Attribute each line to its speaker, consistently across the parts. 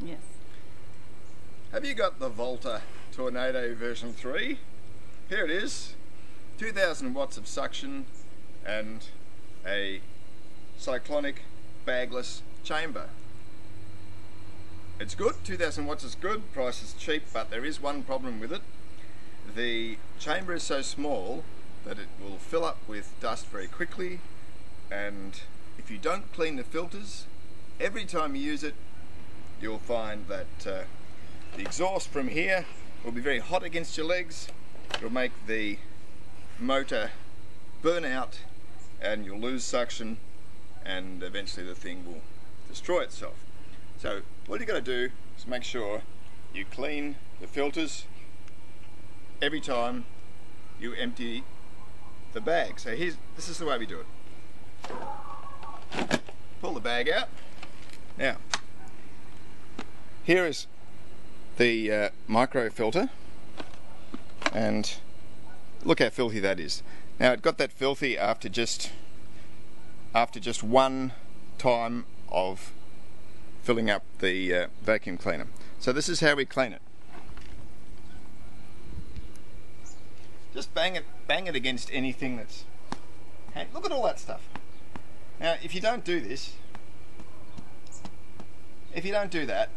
Speaker 1: Yes.
Speaker 2: Have you got the Volta Tornado version 3? Here it is. 2000 watts of suction and a cyclonic bagless chamber. It's good, 2000 watts is good, price is cheap, but there is one problem with it. The chamber is so small that it will fill up with dust very quickly, and if you don't clean the filters, every time you use it, you'll find that the exhaust from here will be very hot against your legs. It'll make the motor burn out and you'll lose suction, and eventually the thing will destroy itself. So what you got to do is make sure you clean the filters every time you empty the bag. So this is the way we do it. Pull the bag out. Now, here is the micro filter, and look how filthy that is. Now, it got that filthy after just one time of filling up the vacuum cleaner. So this is how we clean it. Just bang it against anything that's... Hey, look at all that stuff. Now, if you don't do this, if you don't do that,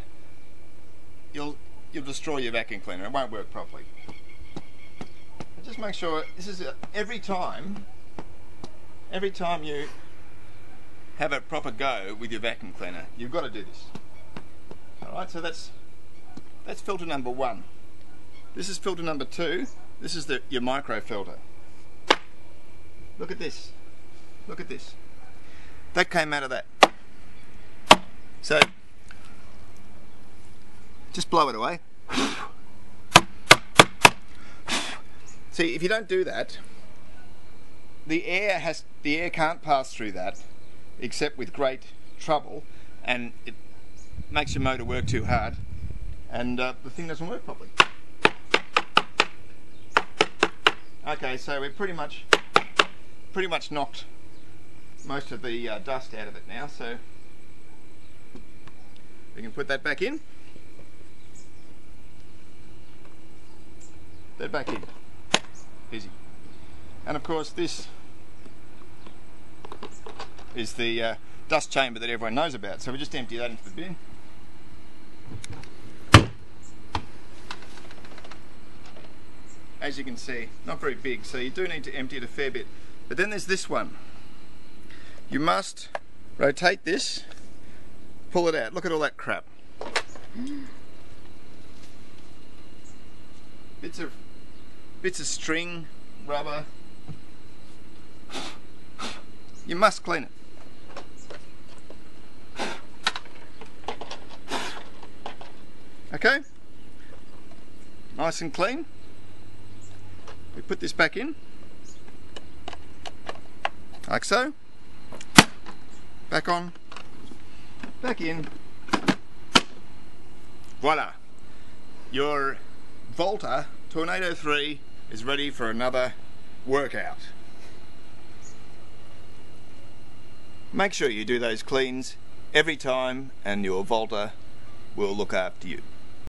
Speaker 2: you'll destroy your vacuum cleaner. It won't work properly. But just make sure this is every time you have a proper go with your vacuum cleaner, you've got to do this. Alright, so that's filter number 1. This is filter number 2. This is your micro filter. Look at this. Look at this. That came out of that. So just blow it away. See, if you don't do that, the air can't pass through that except with great trouble, and it makes your motor work too hard, and the thing doesn't work properly. Okay, so we've pretty much knocked most of the dust out of it now, so we can put that back in. That back in. Easy. And of course this is the dust chamber that everyone knows about, so we just empty that into the bin. As you can see, not very big, so you do need to empty it a fair bit. But then there's this one. You must rotate this, pull it out. Look at all that crap. Bits of string, rubber. You must clean it. Okay? Nice and clean. We put this back in, like so. Back on, back in. Voila! Your Volta Tornado 3 is ready for another workout. Make sure you do those cleans every time, and your Volta will look after you.